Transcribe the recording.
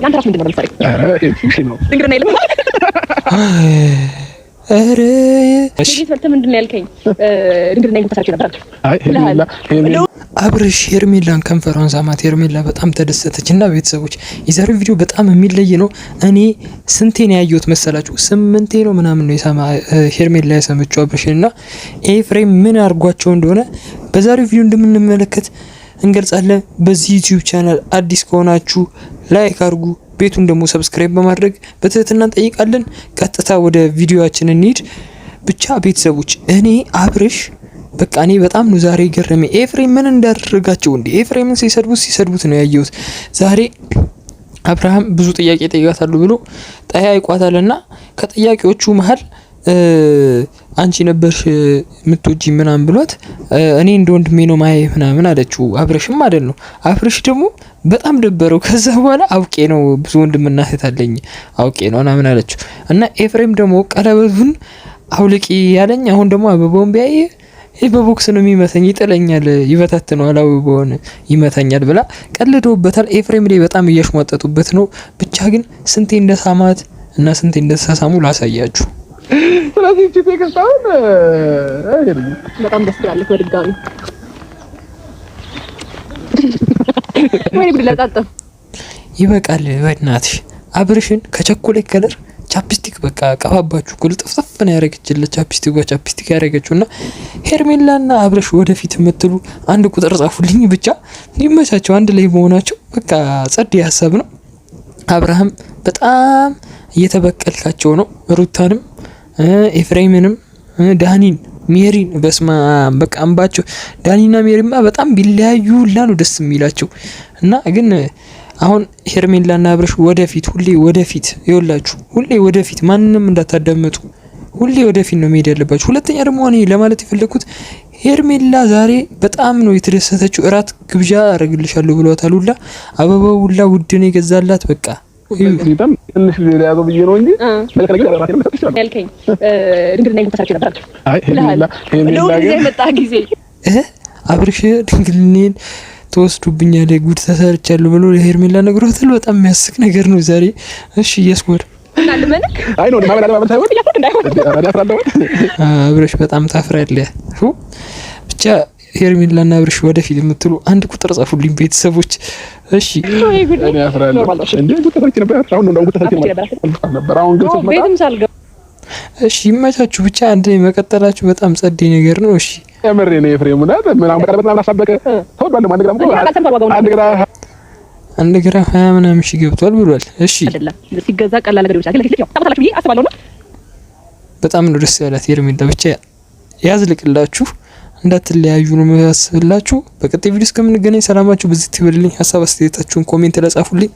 ያንተ ራስ ምንድነው ለምሳሌ? እሺ ነው ድንግርና የለም። አረ እሺ ምንድነው ያልከኝ? ድንግርና ይንተሳች ነበር። አይ አብርሽ ሄርሜላን ከንፈሯን ሳማት። ሄርሜላ በጣም ተደሰተችና ቤተሰቦች የዛሬው ቪዲዮ በጣም የሚለይ ነው። እኔ ስንቴ ነው ያየሁት መሰላችሁ? 8 ነው ምናምን ነው የሰማ ሄርሜላ ያሰመችው አብርሽና ኤፍሬም ምን አርጓቸው እንደሆነ በዛሬው ቪዲዮ እንደምንመለከት እንገልጻለን። በዚህ ዩቲዩብ ቻናል አዲስ ከሆናችሁ ላይክ አድርጉ፣ ቤቱን ደግሞ ሰብስክራይብ በማድረግ በትህትና እንጠይቃለን። ቀጥታ ወደ ቪዲዮአችን እንሂድ። ብቻ ቤተሰቦች እኔ አብርሽ በቃ እኔ በጣም ነው ዛሬ ገረመኝ። ኤፍሬም ምን እንዳደረጋቸው እንዴ! ኤፍሬምን ሲሰድቡት ነው ያየሁት። ዛሬ አብርሃም ብዙ ጥያቄ ጠይቃታሉ ብሎ ጠያይቋታልና ከጥያቄዎቹ መሀል አንቺ ነበርሽ የምትወጂ ምናምን ብሏት እኔ እንደ ወንድሜ ነው ማየ ምናምን አለችው። አብርሽም ማለት ነው። አብርሽ ደግሞ በጣም ደበረው። ከዛ በኋላ አውቄ ነው ብዙ ወንድምና እህት አለኝ አውቄ ነው ምናምን አለችው። እና ኤፍሬም ደግሞ ቀለበቱን አውልቂ ያለኝ አሁን ደግሞ አበባውን ቢያይ ይሄ በቦክስ ነው የሚመተኝ፣ ይጥለኛል፣ ይበታትነዋል፣ አበባውን ይመታኛል ብላ ቀልዶበታል። ኤፍሬም ላይ በጣም እያሽሟጠጡበት ነው። ብቻ ግን ስንቴ እንደሳማት እና ስንቴ እንደተሳሳሙ ላሳያችሁ። ስለዚህ እቺ ቴክስታውን በጣም ደስ ይላል። በድጋሚ ወይ ብለጣጣ ይበቃል። በእናትሽ አብርሽን ከቸኮሌት ከለር ቻፕስቲክ በቃ ቀባባችሁ ቁልጥፍጥፍ ነው ያረገችለት። ቻፕስቲክ ያረገችውና ሄርሜላና አብርሽ ወደፊት የምትሉ አንድ ቁጥር ጻፉልኝ። ብቻ ይመቻቸው አንድ ላይ መሆናቸው በቃ ጸድ ሀሳብ ነው። አብርሃም በጣም እየተበቀልካቸው ነው። ሩታንም ኤፍሬምንም ዳኒን ሜሪን በስማ በቃ አንባቸው። ዳኒና ሜሪማ በጣም ቢለያዩ ሁላ ነው ደስ የሚላቸው እና ግን አሁን ሄርሜላና አብርሽ ወደፊት ሁሌ ወደፊት ይወላችሁ፣ ሁሌ ወደፊት ማንንም እንዳታዳመጡ፣ ሁሌ ወደፊት ነው መሄድ ያለባችሁ። ሁለተኛ ደግሞ እኔ ለማለት የፈለኩት ሄርሜላ ዛሬ በጣም ነው የተደሰተችው። እራት ግብዣ አረግልሻለሁ ብሏታል። ሁላ አበባው ሁላ ውድ ነው የገዛላት። በቃ ይሄም ትንሽ ሌላ ያዘው ብዬ ነው እንጂ መልከ ነገር አራቴ ነው ተሰጥቷል ያልከኝ ድንግልና ይንተሳች ነበር። አይ ሄርሜላ የመጣ ጊዜ አብርሽ ድንግልኔን ተወስዱብኛል ጉድ ተሰርቻለሁ ብሎ ለሄርሜላ ነግሯታል። በጣም የሚያስቅ ነገር ነው ዛሬ። እሺ እያስወር እናልመንክ አይ ነው ማመላ ሳይሆን አብርሽ በጣም ታፍራለህ። ብቻ ሄርሜላና አብርሽ ወደፊት የምትሉ አንድ ቁጥር ጻፉልኝ ቤተሰቦች። እሺ እኔ አፍራለሁ እንዴ ጉድ ተሰርቼ ነበር። አሁን ነው ጉድ ተሰርቼ ነበር። አሁን ግን ቤትም ሳልገባ እሺ ይመቻችሁ። ብቻ አንድ ላይ መቀጠላችሁ በጣም ጸዴ ነገር ነው። እሺ ያመሬ ነው ኤፍሬም እና ምናምን በቀለበት ምናምን አሳበቀ ተወዷል። አንድ ግራም 20 ምናምን ሺህ ገብቷል ብሏል። እሺ አይደለም ሲገዛ ቀላል ነገር ይችላል። ግን ታውቃላችሁ ብዬ አስባለሁ ነው። በጣም ነው ደስ ያላት ሄርሜላ። ብቻ ያዝልቅላችሁ እንዳትለያዩ ነው የሚያስብላችሁ። በቀጣይ ቪዲዮ እስከምንገናኝ ሰላማችሁ በዚህ ትበልልኝ። ሀሳብ አስተያየታችሁን ኮሜንት ላይ ጻፉልኝ።